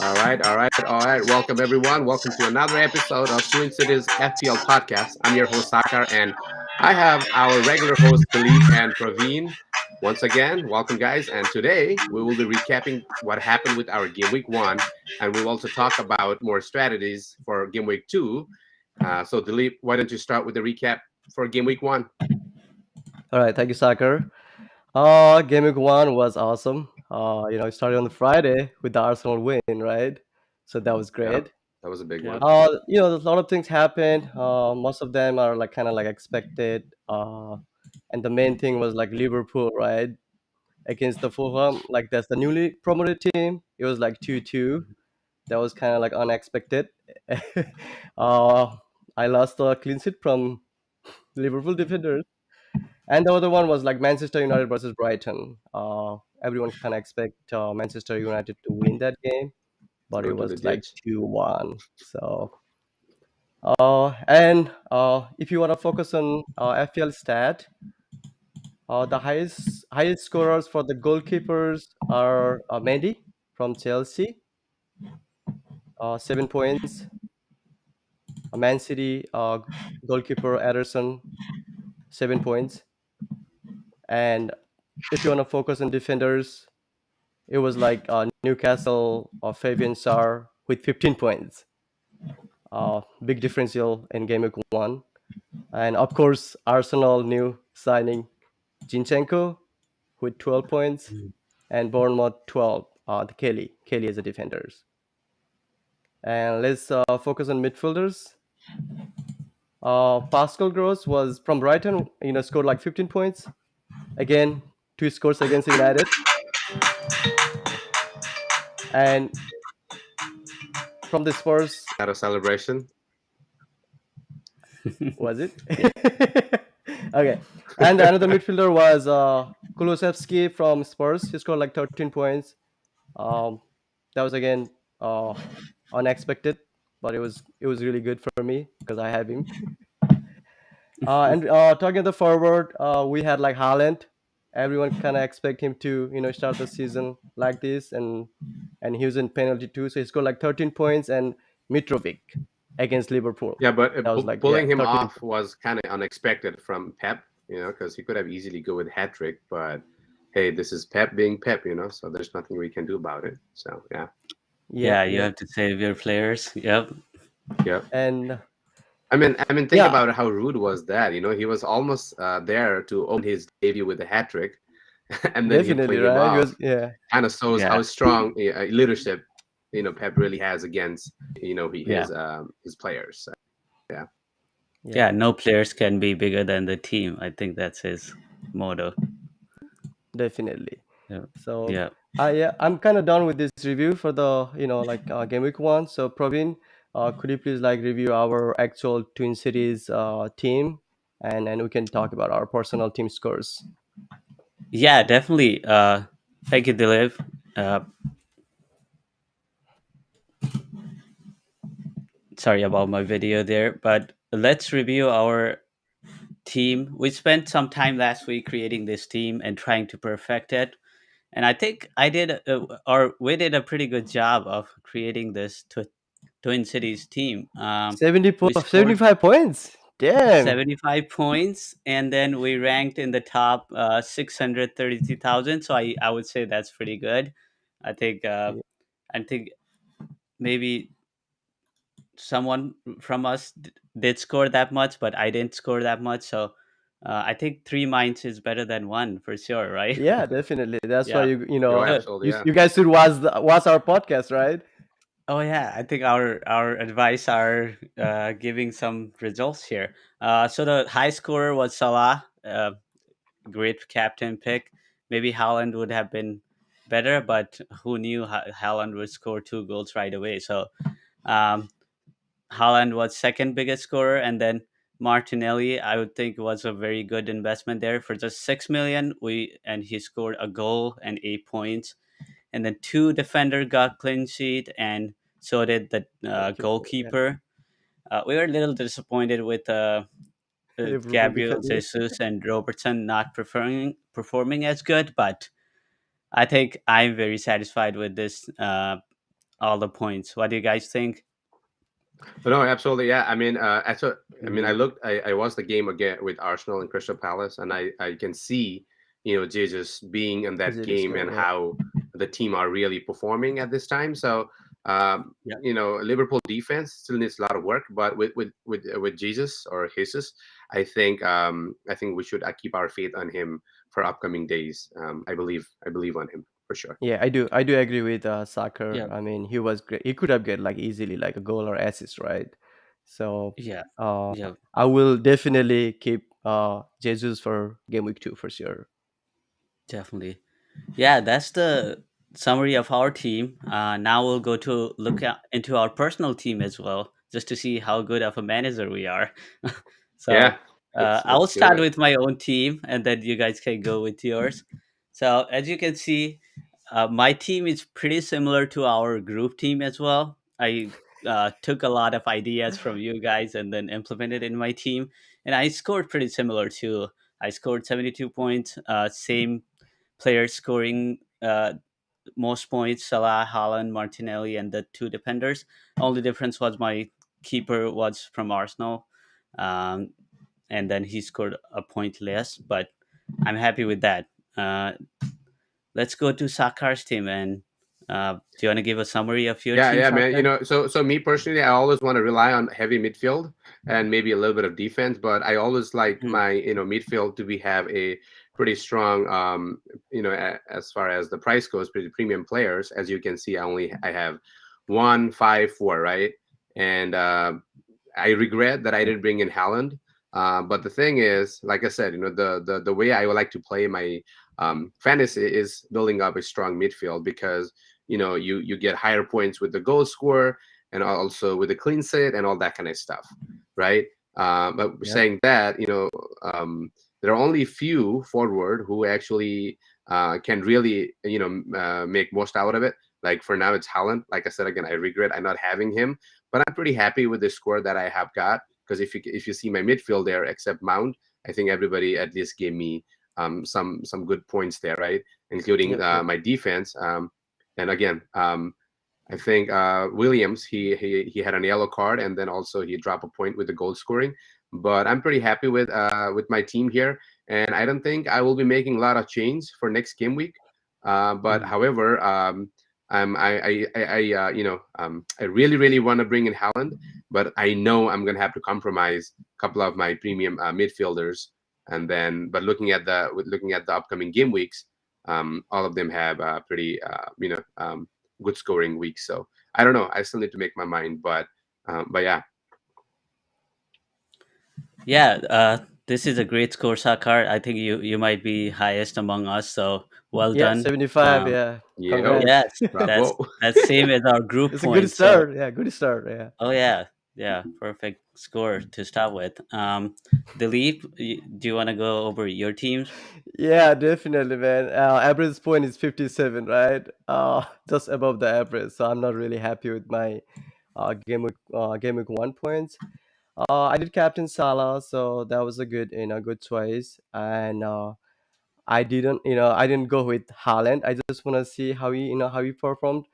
All right. Welcome everyone. Welcome to another episode of TwinCities FPL Podcast. I'm your host Sakar, and I have our regular hosts Dilip and Praveen. Once again, welcome guys. And today we will be recapping what happened with our game week one, and we'll also talk about more strategies for game week two. So Dilip, why don't you start with the recap for game week one? All right, thank you, Saker. Game week one was awesome. It started on the Friday with the Arsenal win, right? So that was Yep, great. that was a big Yep. one. A lot of things happened. Most of them are like kind of like expected. And the main thing was like Liverpool, right, against the Fulham. Like that's the newly promoted team. It was like 2-2. That was kind of like unexpected. uh, I lost a clean sheet from Liverpool defenders. And the other one was like Manchester United versus Brighton. Everyone kind of expect Manchester United to win that game, but Go it to the was like ditch. 2-1. And if you want to focus on FPL stat, the highest scorers for the goalkeepers are Mendy from Chelsea, 7 points. Man City goalkeeper Ederson, 7 points. And if you want to focus on defenders, it was like Newcastle or Fabian Sarr with 15 points. Big differential in game week one. And of course, Arsenal new signing Zinchenko with 12 points and Bournemouth 12. The Kelly as a defenders. And let's focus on midfielders. Pascal Gross was from Brighton, scored like 15 points. Again, two scores against United. And from the Spurs, Had a celebration. was it? Yeah. Okay. And another midfielder was Kulusevski from Spurs. He scored like 13 points. Um, that was again uh, unexpected, but it was really good for me because I have him. And talking the forward, we had like Haaland. Everyone kind of expect him to start the season like this, and he was in penalty too, so he scored like 13 points. And Mitrovic against Liverpool, Yeah, but that was like pulling him 13. off was kind of unexpected from Pep, because he could have easily go with hat trick. But hey, this is Pep being Pep, so there's nothing we can do about it. So yeah, Yeah, Yeah, you yeah, have to save your players. Yep. yeah. and I mean, think yeah, about how rude was that. He was almost there to open his debut with a hat trick, and then he definitely, pulling him right? He off. was, yeah, Kind of shows Yeah. how strong leadership Pep really has against Yeah. his players. So, yeah. yeah, Yeah. No players can be bigger than the team. I think that's his motto. definitely. Yeah. So, Yeah. I'm kind of done with this review for the like game week one. So, Praveen, could you please like review our actual Twin Cities team, and we can talk about our personal team scores. Yeah. Definitely. Thank you, Dilip. Uh, Sorry about my video there, but let's review our team. We spent some time last week creating this team and trying to perfect it. And I think or we did a pretty good job of creating this Twin Cities team. 74, We scored 75 points. Damn. 75 points, and then we ranked in the top 632,000. So I would say that's pretty good. I think uh, Yeah. I think maybe someone from us did score that much, but I didn't score that much. So I think three minds is better than one for sure, right? Yeah, definitely. That's why Yeah. Oh, So absolutely, you yeah. you guys should watch our podcast, right? oh yeah, I think our advice are giving some results here. So the high scorer was Salah, great captain pick. Maybe Haaland would have been better, but who knew Haaland would score two goals right away? So um, Haaland was second biggest scorer, and then Martinelli, I would think, was a very good investment there for just 6 million. And he scored a goal and 8 points, and then two defender got clean sheet, and so did the Goalkeeper, yeah. goalkeeper. We were a little disappointed with Liverpool Gabriel defender. Jesus and Robertson not performing as good, but I think I'm very satisfied with this. All the points. What do you guys think? No, absolutely. Yeah. I mean, I Hmm. looked, I watched the game again with Arsenal and Crystal Palace, and I can see, Jesus being in that Easily game score. and Yeah. how the team are really performing at this time. So, Yeah, Liverpool defense still needs a lot of work, but with Jesus or Jesus, I think we should keep our faith on him for upcoming days. I believe on him for sure. Yeah, I do agree with Soccer. yeah, I mean, he was great. He could have get like easily like a goal or assist, right? So yeah, uh, yeah. I will definitely keep Jesus for game week 2 for sure. Definitely. Yeah, that's the summary of our team. Now we'll go to look into our personal team as well, just to see how good of a manager we are. Yeah, So I will let's do start it. with my own team, and then you guys can go with yours. So as you can see, my team is pretty similar to our group team as well. I took a lot of ideas from you guys and then implemented in my team, and I scored pretty similar too. I scored 72 points, same players scoring most points: Salah, Haaland, Martinelli, and the two defenders. Only difference was my keeper was from Arsenal, um, and then he scored a point less. But I'm happy with that. Uh, let's go to Sakar's team. And do you want to give a summary of your Yeah, team, yeah, man. Sakar? So me personally, I always want to rely on heavy midfield and maybe a little bit of defense, but I always like Mhm. my midfield to be have a pretty strong as far as the price goes, pretty premium players. As you can see, I have 1, 5, 4, right? And I regret that I didn't bring in Haaland. But the thing is, like I said, the way I would like to play my fantasy is building up a strong midfield because you get higher points with the goal scorer and also with the clean sheet and all that kind of stuff, right? But Yep. saying that, there are only few forward who actually can really make most out of it. Like for now, it's Haaland. Like I said again, I regret I not having him, but I'm pretty happy with the score that I have got because if you see my midfield there, except Mount, I think everybody at least gave me some good points there, right? Including Yep. Yep. my defense. And again, I think Williams he had an yellow card and then also he dropped a point with the goal scoring. But I'm pretty happy with my team here, and I don't think I will be making a lot of change for next game week. But Mhm. however, I really want to bring in Haaland, but I know I'm gonna have to compromise a couple of my premium midfielders, and then but looking at the upcoming game weeks, all of them have pretty good scoring weeks. So I don't know. I still need to make my mind, but yeah, Yeah, this is a great score, Sakar. I think you might be highest among us. So well Yeah, done. 75. Yeah. yo, Congrats. Yes, bravo. that's same as our group It's a good points. So start. Yeah, good start. Yeah. oh yeah, yeah, perfect score to start with. Dilip, do you want to go over your teams? Yeah, definitely, man. Average point is 57, right? Just above the average. So I'm not really happy with my game week 1 points. I did captain Salah, so that was a good good choice. And I didn't go with Haaland. I just want to see how he performed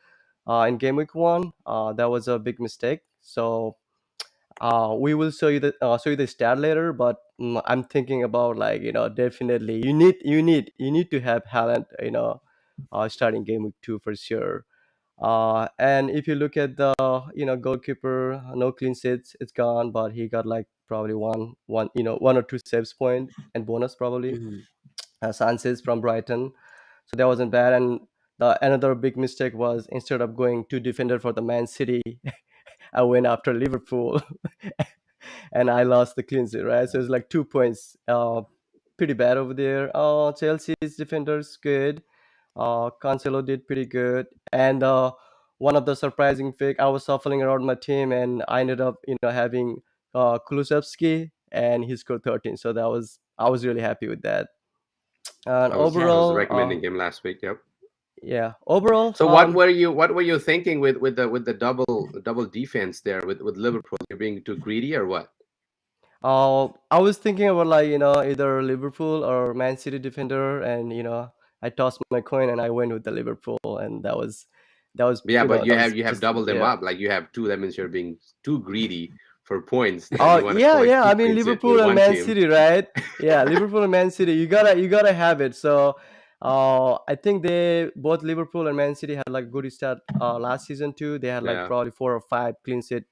in game week 1. That was a big mistake. So we will show you the stat later, but I'm thinking about like definitely you need to have Haaland starting game week 2 for sure. And if you look at the goalkeeper, no clean sheets, it's gone, but he got like probably one or two saves point and bonus probably. Mhm. Sanchez from Brighton, so that wasn't bad. And the another big mistake was instead of going to defender for the Man City, I went after Liverpool, and I lost the clean sheet, right? So it's like 2 points. Pretty bad over there. Chelsea's defenders good. Cancelo did pretty good, and one of the surprising pick, I was shuffling around my team, and I ended up having Kulusevski, and he scored 13. So I was really happy with that. And I Yes. was overall, recommending him last week. Yep. yeah, overall, So what were you thinking with the double defense there with Liverpool? You're being too greedy or what? I was thinking about like either Liverpool or Man City defender, and I tossed my coin and I went with the Liverpool, and that was Yeah, but that was you have just doubled them yeah. up. Like you have two. That means you're being too greedy for points. That Oh you want to yeah, collect yeah. two I mean points with Liverpool and one Man team. City, right? Yeah, Liverpool and Man City. You gotta have it. So, I think they both Liverpool and Man City had like good start last season too. They had like Yeah, probably 4 or 5 clean sheet,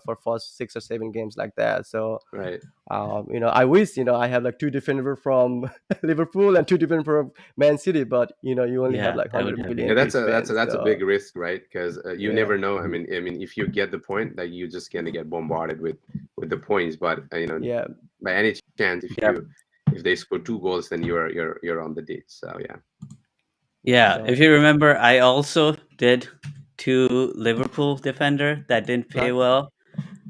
for first 6 or 7 games like that. So, right. I wish I have like two defender from Liverpool and two defender from Man City, but you only have Yeah, like that would 100 have Yeah, million been. to that's a spend. that's a big So risk, right? Because you yeah, never know. Mhm. I mean, if you get the point, that you just gonna get bombarded with the points. But yeah, by any chance, Yep. if they score two goals, then you're on the date. So yeah. Yeah, if so you remember, I also did two Liverpool defender that didn't pay huh? well.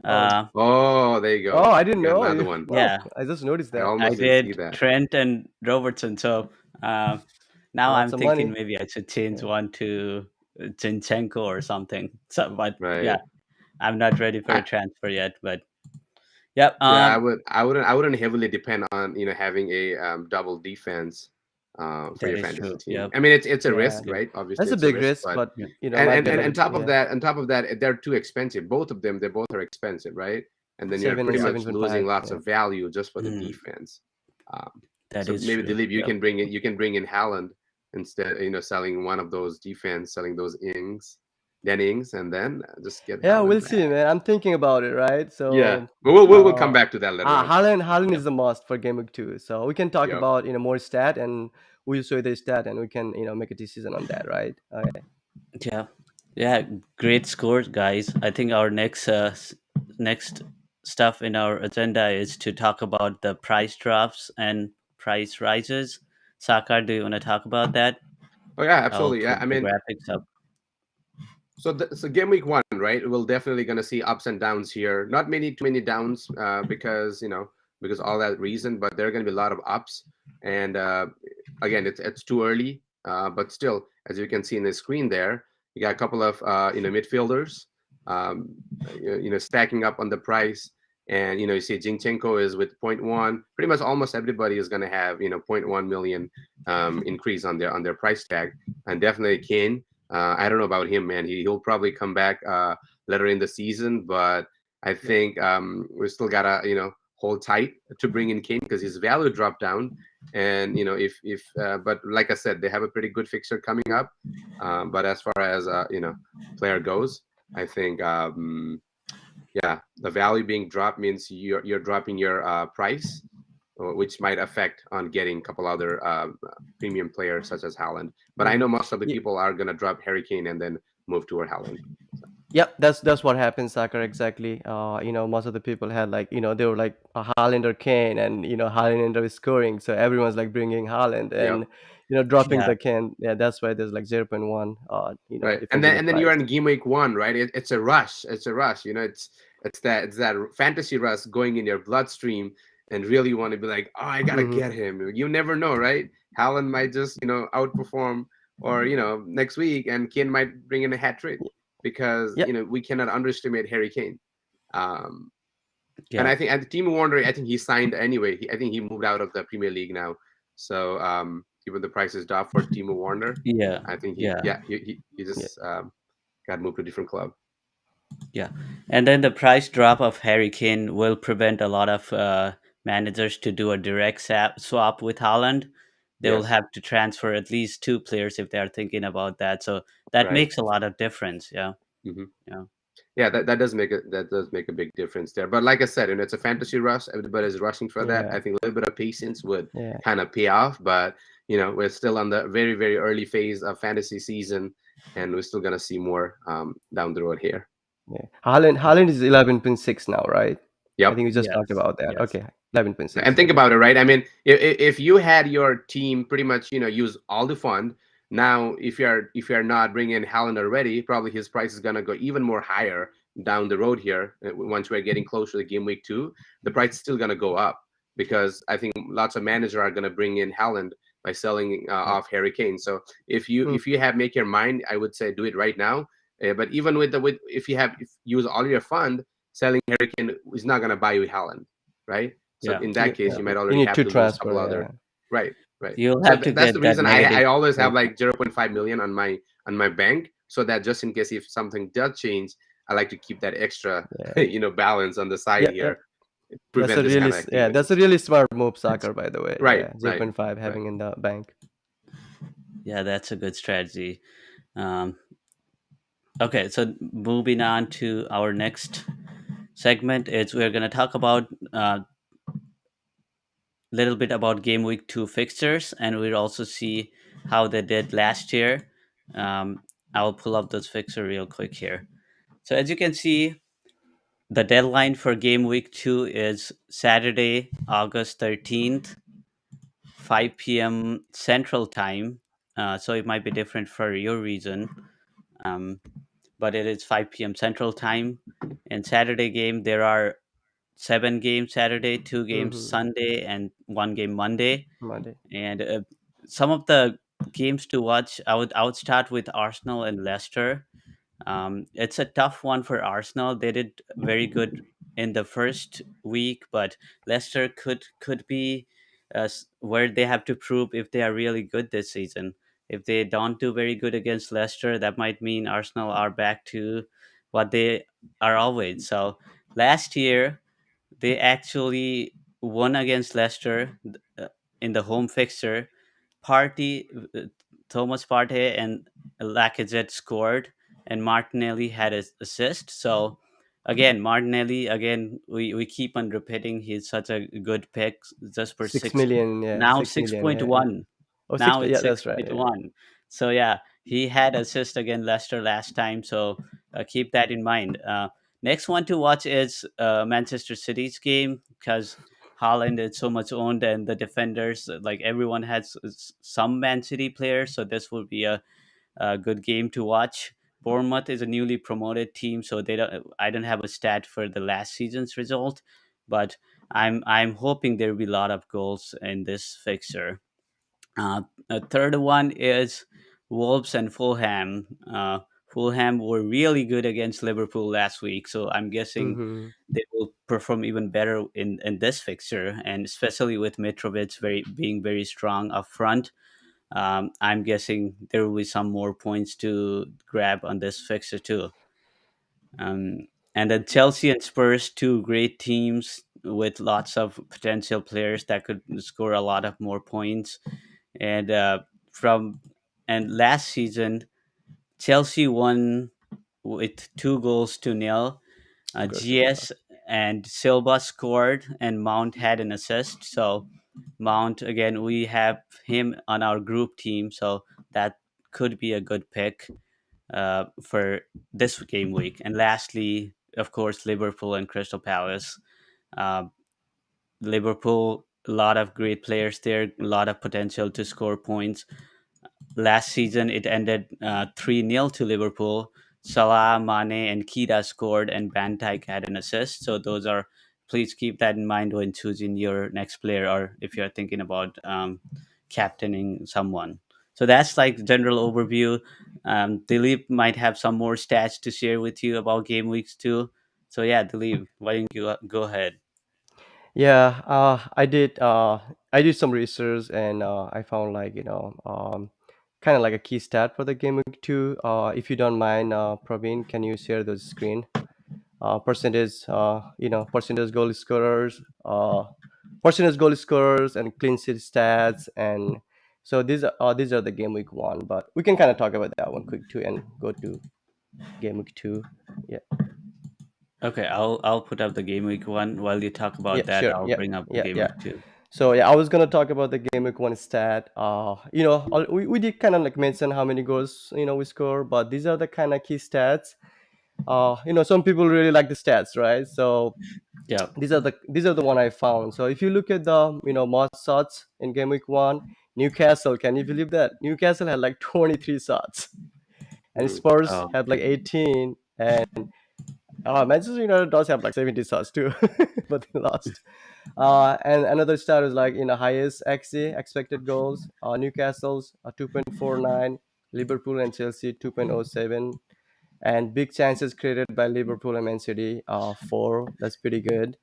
Oh, Uh, Oh, there you oh, go. I didn't You got know another you. one. Oh, yeah, I just noticed I that. I almost didn't see did that. Trent and Robertson. So now Lots I'm of thinking money. maybe I should change Yeah. one to Zinchenko or something. So, but yeah, Yeah. I'm not ready for a I, transfer yet. But yep. yeah, I wouldn't heavily depend on having a double defense for That your is fantasy true. team. Yep. I mean, it's a Yeah. risk, Yep. right? That's Obviously, a it's a big risk, risk, but but Yep. and might and, get and like on top of yeah, that, they're too expensive. Both of them, they both are expensive, right? And then you're seven pretty and Yep. much losing 7.5. lots Yeah. of value just for the Mm, defense. Um, that so is maybe true. Dilip, Yep. you can bring in Haaland instead, selling one of those defense, selling those Ings, and then just get Yeah, Haaland we'll see, back. man. I'm thinking about it, right? Yeah, So, but we'll come uh, back to that later on. Haaland Yep. is a must for Game Week 2. So we can talk Yep. about more stat, and we'll show you the stat, and we can make a decision on that, right? Okay. Yeah. Yeah. Great scores, guys. I think our next stuff in our agenda is to talk about the price drops and price rises. Sakar, do you want to talk about that? Oh yeah, I'll absolutely. put Yeah, I the mean, graphics up. so game week one, right? We're definitely gonna see ups and downs here. Not too many downs, because because all that reason, but there are gonna be a lot of ups. And again, it's too early, but still, as you can see in the screen there, you got a couple of midfielders, um, stacking up on the price. And you see Zinchenko is with point 0.1. Pretty much almost everybody is gonna have 0.1 million increase on their price tag, and definitely Kane. I don't know about him, man. He'll probably come back later in the season, but I think we still gotta hold tight to bring in Kane because his value dropped down. And if but like I said, they have a pretty good fixture coming up. But as far as player goes, I think yeah, the value being dropped means you're dropping your price, which might affect on getting a couple other premium players such as Haaland. But I know most of the Yeah. people are gonna drop Harry Kane and then move toward Haaland. Yep, that's what happened, Soccer, exactly. Most of the people had like, they were like a Haaland or Kane, and Haaland ended up scoring, so everyone's like bringing Haaland and Yep. dropping Yeah. the Kane. Yeah, that's why there's like 0.1 Right. And difference in then the and then you're price. in game week one, right? It's a rush. It's a rush. It's that fantasy rush going in your bloodstream, and really want to be like, oh, I gotta Mm-hmm. get him. You never know, right? Haaland might just outperform, or next week, and Kane might bring in a hat trick because Yep. we cannot underestimate Harry Kane. Um, and Yeah. I think at Timo Werner, I think he signed anyway. I think he moved out of the Premier League now. So even the price is dropped for Timo Werner. Yeah. I think Yeah. he Yeah. just got moved to a different club. Yeah. And then the price drop of Harry Kane will prevent a lot of managers to do a direct swap with Haaland. They will Yes, have to transfer at least two players if they are thinking about that. So that right. makes a lot of difference. Yeah. hmm Yeah. Yeah, that does make a big difference there. But like I said, it's a fantasy rush. Everybody's rushing for that. Yeah. I think a little bit of patience would Yeah. kind of pay off. But we're still on the very very early phase of fantasy season, and we're still gonna see more down the road here. Yeah. Haaland is 11.6 now, right? I Yep. think we just talked Yes. about that. Yes. Okay. 11.6. And think Okay. about it, right? I mean, if you had your team pretty much, use all the fund. Now, if you're not bringing in Haaland already, probably his price is gonna go even more higher down the road here. Once we're getting closer to game week 2, the price is still gonna go up because I think lots of managers are gonna bring in Haaland by selling Yeah. off Harry Kane. So Mm. if you have make your mind, I would say do it right now. But even with if you use all your fund, selling Harry Kane is not gonna buy you Haaland, right? So Yeah. in Yeah. that case, Yeah. you might You already need have to to lose a couple transfer. other, Yeah. right? right. You'll So have to that's the get that reason I negative always have point. like 0.5 million on my bank, so that just in case if something does change, I like to keep that extra Yeah, balance on the side yeah, yeah. here, prevent this kind of That's a activities. really smart move, soccer, by the way. Right, Yeah, zero right, point 0.5 right. having in the bank. Yeah, that's a good strategy. Um, okay, so moving on to our next segment is we're going to talk about a little bit about game week 2 fixtures, and we'll also see how they did last year. um, I'll pull up those fixture real quick here. So as you can see, the deadline for game week 2 is Saturday, August 13th, 5 p.m. Central Time. So it might be different for your region, um, but it is 5 p.m. Central Time. And Saturday game, there are 7 games Saturday, 2 games Mm-hmm. Sunday, and 1 game Monday. Monday. And some of the games to watch, I would start with Arsenal and Leicester. It's a tough one for Arsenal. They did very good in the first week, but Leicester could be where they have to prove if they are really good this season. If they don't do very good against Leicester, that might mean Arsenal are back to what they are always. So last year they actually won against Leicester in the home fixture. Party, Thomas Partey and Lacazette scored, and Martinelli had an assist. So again, Martinelli, again, we keep on repeating he's such a good pick just for Six six, million. Yeah, now 6 million. Yeah, yeah. 6.1. Oh, six. Now it's Yeah, six that's right. point Yeah. one. So yeah, he had assist against Leicester last time. So keep that in mind. Next one to watch is Manchester City's game, because Haaland is so much owned, and the defenders, like everyone has some Man City players, so this will be a good game to watch. Bournemouth is a newly promoted team, so they don't. I don't have a stat for the last season's result, but I'm hoping there will be a lot of goals in this fixture. A third one is Wolves and Fulham. Fulham were really good against Liverpool last week, so I'm guessing Mm-hmm. they will perform even better in this fixture, and especially with Mitrovic being very strong up front. I'm guessing there will be some more points to grab on this fixture too. And then Chelsea and Spurs, two great teams with lots of potential players that could score a lot of more points. And from and last season, Chelsea won with 2 goals to nil. Good. GS and Silva scored, and Mount had an assist. So Mount, again, we have him on our group team, so that could be a good pick for this game week. And lastly, of course, Liverpool and Crystal Palace. Uh, Liverpool, a lot of great players there, a lot of potential to score points. Last season, it ended 3-0 to Liverpool. Salah, Mane, and Keita scored, and Van Dijk had an assist. So those are, please keep that in mind when choosing your next player, or if you're thinking about captaining someone. So that's like general overview. Dilip might have some more stats to share with you about game weeks too. So yeah, Dilip, why don't you go ahead? Yeah, I did some research and I found like kind of like a key stat for the game week two. If you don't mind, Praveen, can you share the screen? Percentage, percentage goal scorers, percentage goal scorers, and clean sheet stats, and so these are the game week one. But we can kind of talk about that one quick too and go to game week two. Yeah, Okay, I'll put up the game week one. While you talk yeah, about that, sure, I'll yeah, bring up yeah, game yeah. week two. So yeah, I was gonna talk about the game week one stat. We did kind of like mention how many goals we score, but these are the kind of key stats. Some people really like the stats, right? So Yeah. these are the one I found. So if you look at the most shots in game week one, Newcastle, can you believe that Newcastle had like 23 shots, and Mm. Spurs Oh, had like 18, and Manchester United does have like 70 shots too, but they lost. And another stat is like highest XG expected goals. Newcastle's 2.49, Liverpool and Chelsea 2.07, and big chances created by Liverpool and Man City 4. That's pretty good.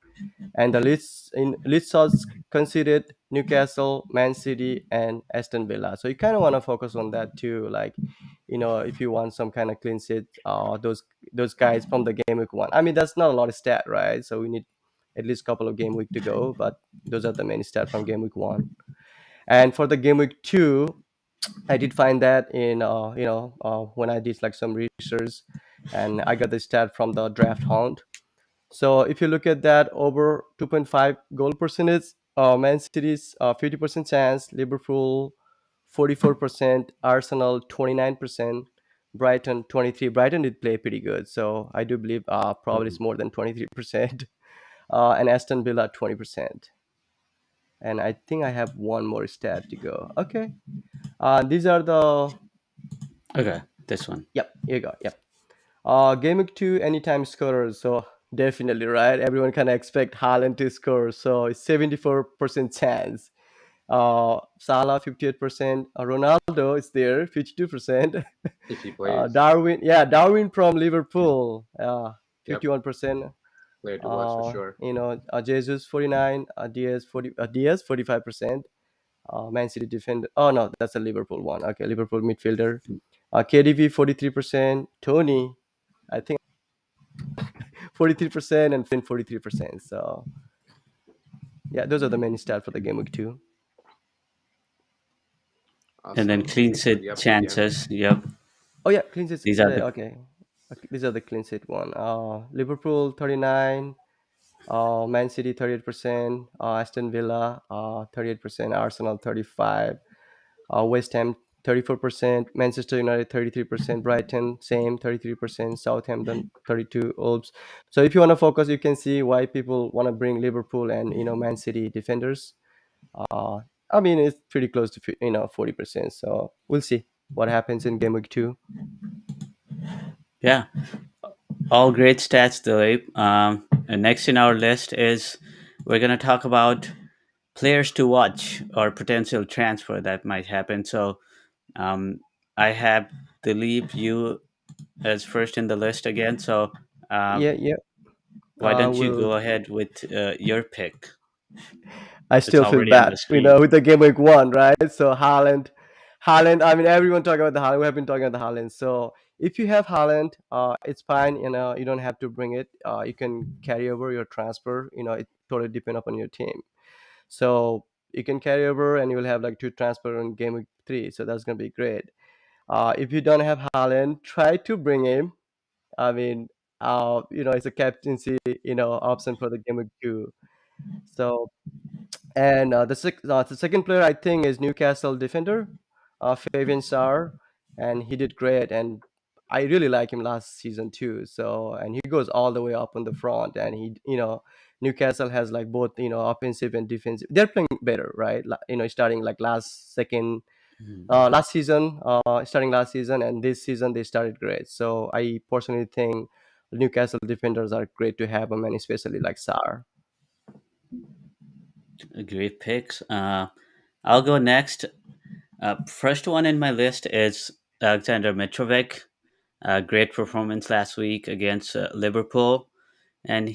And the least shots conceded Newcastle, Man City, and Aston Villa. So you kind of want to focus on that too. Like, if you want some kind of clean sheet, those guys from the game week 1. I mean, that's not a lot of stat, right? So we need at least a couple of game week to go, but those are the main stat from game week 1. And for the game week 2, I did find that in when I did like some research, and I got the stat from the draft hunt. So if you look at that, over 2.5 goal percentage, Man City's 50% chance, Liverpool 44%, Arsenal 29%, Brighton 23. Brighton did play pretty good, so I do believe probably Mhm. it's more than 23%, and Aston Villa 20%. And I think I have one more stat to go. Okay, these are the Okay, this one. yep. Here you go. Yep. Game week 2, anytime scorers. So definitely, right? Everyone can expect Haaland to score. So it's 74% chance. Salah 58%. Ronaldo is there, 52%. if he plays. Darwin, yeah, Darwin from Liverpool, Yep, 51%. player to watch for sure. Jesus 49, Diaz 45%. Man City defender. Oh no, that's a Liverpool one. Okay, Liverpool midfielder. KDB 43%. Tony, I think 43%, and Finn 43%. So yeah, those are the main stats for the game week 2. And then Awesome. clean And sheet yep, yeah. chances. Yep. Oh yeah, clean sheets. These are the Okay. Okay, these are the clean sheet one. Liverpool 39, Man City 38%, Aston Villa 38%, Arsenal 35, West Ham 34%, Manchester United 33%, Brighton same 33%, Southampton 32, Wolves. So if you want to focus, you can see why people want to bring Liverpool and Man City defenders. Uh, I mean, it's pretty close to 40%. So we'll see what happens in game week 2. yeah, all great stats, Dilip. And next in our list is we're gonna talk about players to watch or potential transfer that might happen. So um, I have Dilip you as first in the list again. So uh, Yeah, yeah. why don't you Will go ahead with your pick? I It's still feel already on bad, the screen. with the game week 1, right? So Haaland. I mean, everyone talking about the Haaland. We have been talking about the Haaland. So if you have Haaland, it's fine. You don't have to bring it. You can carry over your transfer. It totally depends upon your team. So you can carry over, and you will have like 2 transfer in game week 3. So that's gonna be great. If you don't have Haaland, try to bring him. I mean, it's a captaincy, option for the game week 2. So and the second player I think is Newcastle defender, Fabian Sarr, and he did great. And I really like him last season too. So and he goes all the way up on the front, and Newcastle has like both offensive and defensive. They're playing better, right? Starting like Mhm. last season, starting last season, and this season they started great. So I personally think Newcastle defenders are great to have them, and especially like Sarr. Great picks. I'll go next. First one in my list is Alexander Mitrovic. Great performance last week against Liverpool, and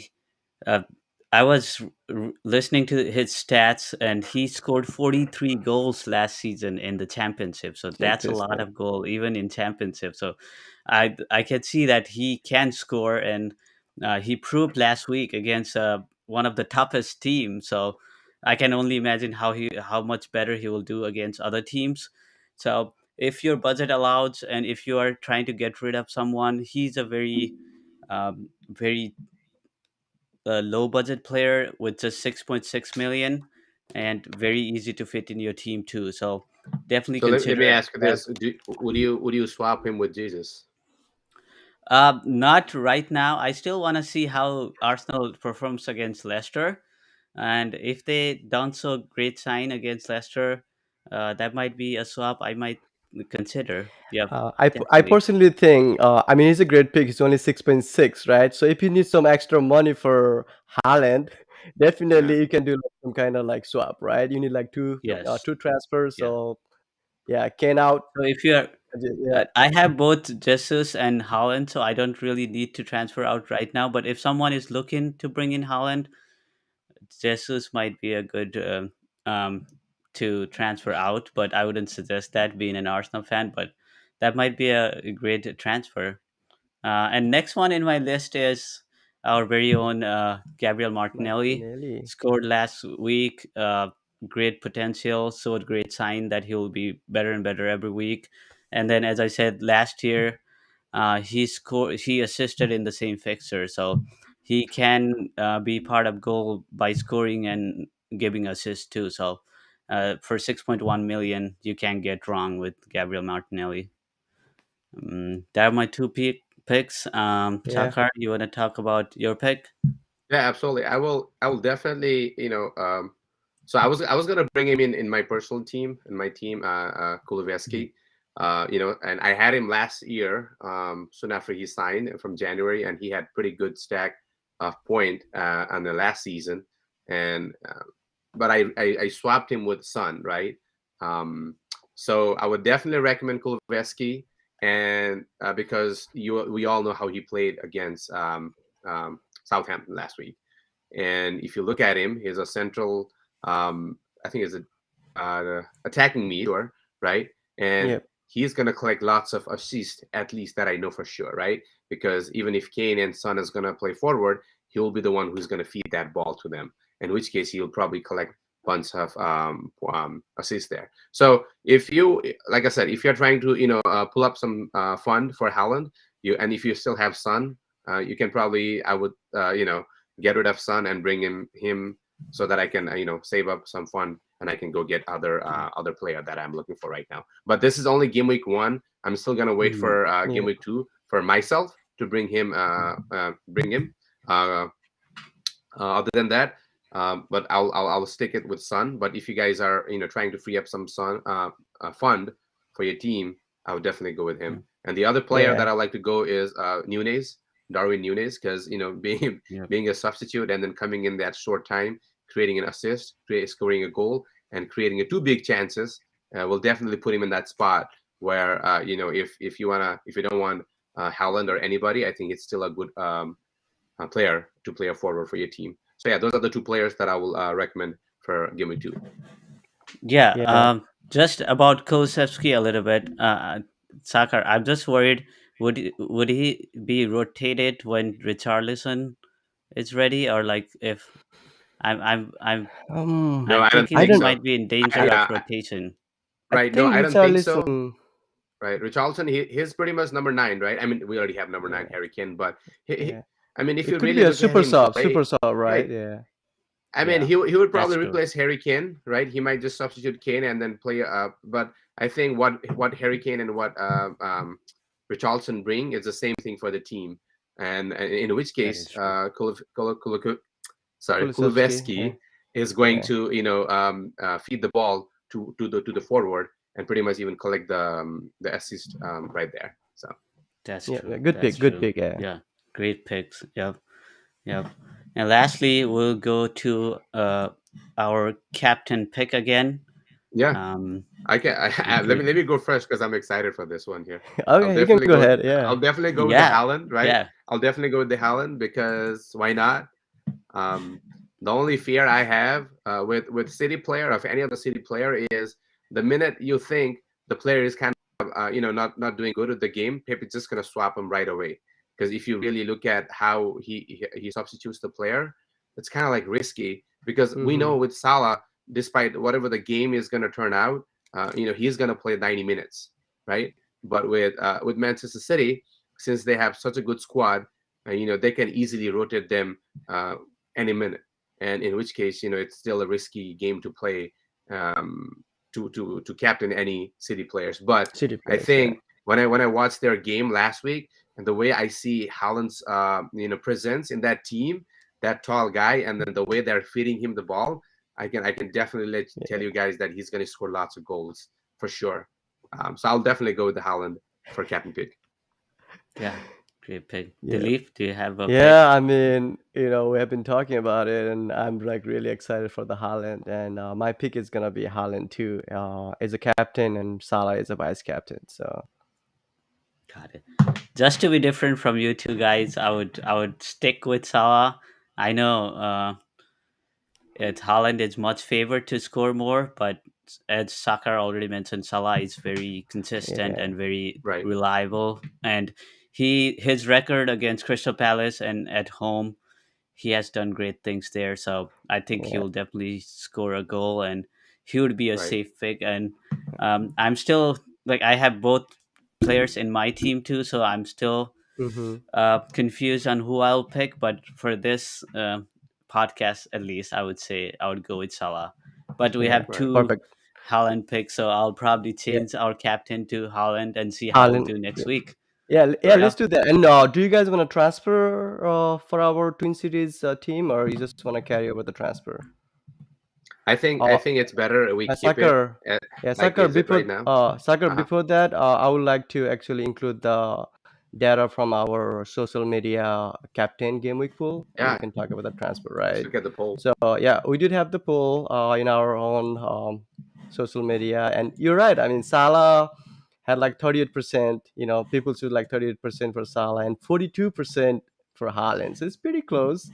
uh, I was listening to his stats, and he scored 43 goals last season in the championship. So that's a lot Interesting. of goal, even in championship. So I can see that he can score, and he proved last week against one of the toughest teams. So I can only imagine how much better he will do against other teams. So if your budget allows, and if you are trying to get rid of someone, he's a very low budget player with just 6.6 million and very easy to fit in your team too. So definitely So let consider me him ask you as this: would you swap him with Jesus? not right now. I still want to see how Arsenal performs against Leicester, and if they don't so great sign against Leicester, that might be a swap I might consider. Yep, I definitely. personally think, I mean, he's a great pick. He's only 6.6, right? So if you need some extra money for Haaland, Yeah. definitely you can do like some kind of like swap, right? You need like Yes. two transfers. Yeah. So yeah, Kane out. So if you are Yeah, I have both Jesus and Holland, so I don't really need to transfer out right now. But if someone is looking to bring in Holland, Jesus might be a good um, to transfer out, but I wouldn't suggest that being an Arsenal fan. But that might be a great transfer. And next one in my list is our very own Gabrielle Martinelli. Martinelli. Scored last week. Great potential. Showed great sign that he will be better and better every week. And then, as I said last year, he assisted in the same fixture, so he can be part of goal by scoring and giving assists too. So for 6.1 million, you can't get wrong with Gabriel Martinelli. That are my picks. Yeah. Chakar, you want to talk about your pick? Yeah, absolutely. I will definitely, so I was gonna bring him in my personal team, in my team, Mhm. Kulusevski. And I had him last year, soon after he signed from January, and he had pretty good stack of point on the last season. And but I swapped him with Sun, right? Um, so I would definitely recommend Kulusevski, and because we all know how he played against Southampton last week. And if you look at him, he's a central, I think, is a attacking midfielder, right? And Yep. he's going to collect lots of assists, at least that I know for sure, right? Because even if Kane and Son is going to play forward, he'll be the one who's going to feed that ball to them. In which case, he'll probably collect bunch of assists there. So if you, like I said, if you're trying to, pull up some fund for Haaland, and if you still have Son, you can probably, I would, get rid of Son and bring him so that I can save up some fund and I can go get other player that I'm looking for right now. But this is only game week 1. I'm still gonna wait Mhm. for game Yeah. week 2 for myself to bring him. Uh, Other than that, but I'll stick it with Sun. But if you guys are trying to free up some fund for your team, I would definitely go with Yeah. him. And the other player that Yeah. I like to go is Nunez, Darwin Nunez, because being Yeah. being a substitute and then coming in that short time, creating an assist, scoring a goal, and creating two big chances will definitely put him in that spot where if you don't want Haaland or anybody, I think it's still a good player to play a forward for your team. So yeah, those are the two players that I will recommend for game week 2. Yeah. Yeah. Just about Kulusevski a little bit. Sakar, I'm just worried. Would he be rotated when Richarlison is ready, or like if I'm I'm I'm Um. No, I'm I don't thinking I he think don't. so. might be in I. danger of Yeah, rotation. I right. No, think I don't think so. Richarlison. Right, Richarlison, he's pretty much number 9, right? I mean, we already have number 9, Yeah. Harry Kane, but Yeah. I mean, if It you could be really a look at super him sub. Super play, sub, right? right? Yeah. I mean, Yeah, he would that's probably true. replace Harry Kane, right? He might just substitute Kane and then play. But I think what Harry Kane and what Richarlison bring is the same thing for the team, and in which That case, is true. Kulusevski. Yeah. Kulusevski is going Yeah. to feed the ball to the forward and pretty much even collect the assist right there. So That's Yeah. true. Yeah. Good That's pick. Good true. pick. Yeah. Yeah, great picks. Yep, yep. And lastly, we'll go to our captain pick again. yeah, Um, I can. Let me great. let me go first because I'm excited for this one here. I'll Okay, you can definitely go go. ahead. Yeah. I'll definitely go with the Yeah, Haaland, right? yeah. I'll definitely go with the Haaland because why not? Um, the only fear I have with City player of any other City player is the minute you think the player is kind of not doing good at the game, Pep is just gonna swap him right away. Because if you really look at how he substitutes the player, it's kind of like risky because we Mm-hmm. know with Salah, despite whatever the game is gonna turn out, he's gonna play 90 minutes, right? But with Manchester City, since they have such a good squad, they can easily rotate them uh, any minute. And in which case, it's still a risky game to play to captain any City players. But City I players. Yeah. think when I watched their game last week and the way I see Haaland's presence in that team, that tall guy, and then the way they're feeding him the ball, I can definitely tell Yeah. you guys that he's going to score lots of goals for sure. So I'll definitely go with the Haaland for captain pick. Yeah, great pick. Yeah. Dilip, do you have a Yeah, pick? I mean, we have been talking about it, and I'm like really excited for the Haaland, and my pick is gonna be Haaland too, as a captain, and Salah is a vice captain. So Got it. Just to be different from you two guys, I would stick with Salah. I know Haaland is much favored to score more, but as Saka already mentioned, Salah is very consistent Yeah, and very Right. reliable, and his record against Crystal Palace and at home, he has done great things there. So I think he yeah. will definitely score a goal, and he would be a Right. safe pick. And I'm still like I have both players in my team too, so I'm still Mm-hmm. confused on who I'll pick. But for this podcast, at least, I would say I would go with Salah. But we Yeah, have Right. two perfect. Haaland picks, so I'll probably Yeah, change our captain to Haaland and see how we'll Haaland. do next week. Yeah, Right. let's Yeah. do that. And do you guys want to transfer for our Twin Cities team, or you just want to carry over the transfer? I Uh, think it's better we keep it Sakar, at, yeah, like Sakar. is it right Before now. Sakar, Uh-huh. before that, I would like to actually include the data from our social media captain game week pool, and we Yeah. can talk about the transfer, Let's right? look at the poll. So yeah, we did have the poll in our own social media, and you're right. I mean, Salah had like 38%. You know, people choose like 38% for Salah and 42% for Haaland. So it's pretty close.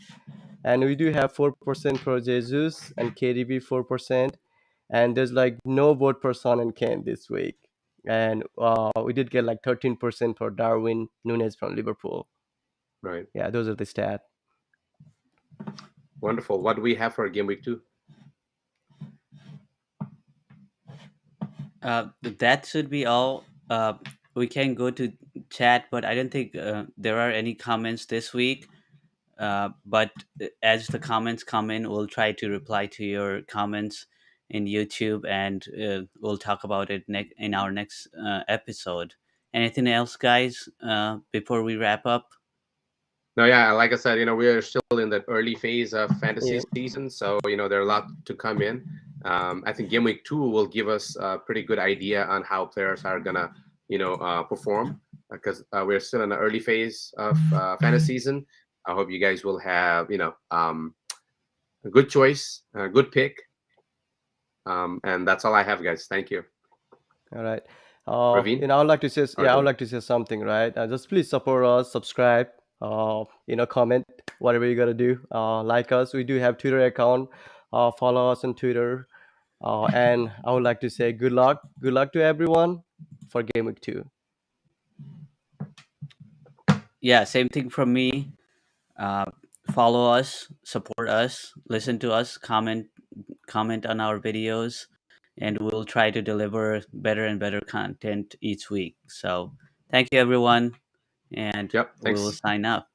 And we do have 4% for Jesus and KDB 4%, and there's like no vote for Son and Kane this week. And we did get like 13% for Darwin Nunes from Liverpool. Right. Yeah, those are the stats. Wonderful. What do we have for game week 2? That should be all. We can go to chat, but I don't think there are any comments this week. But as the comments come in, we'll try to reply to your comments in YouTube, and we'll talk about it in our next episode. Anything else, guys, before we wrap up? No, yeah, like I said, we are still in the early phase of fantasy Yeah, season, so there are a lot to come in. I think game week 2 will give us a pretty good idea on how players are gonna, perform because we're still in the early phase of fantasy season. I hope you guys will have, a good choice, a good pick, and that's all I have, guys. Thank you, all right. Raveen. I would like to say, Or yeah, I would the like to say something, right? Just please support us, subscribe, comment, whatever you gotta do. Like us, we do have Twitter account. Follow us on Twitter. And I would like to say good luck to everyone for Game Week 2. Yeah, same thing from me. Uh, Follow us, support us, listen to us, comment on our videos, and we'll try to deliver better and better content each week. So thank you, everyone, and Yep. we will Thanks. sign up.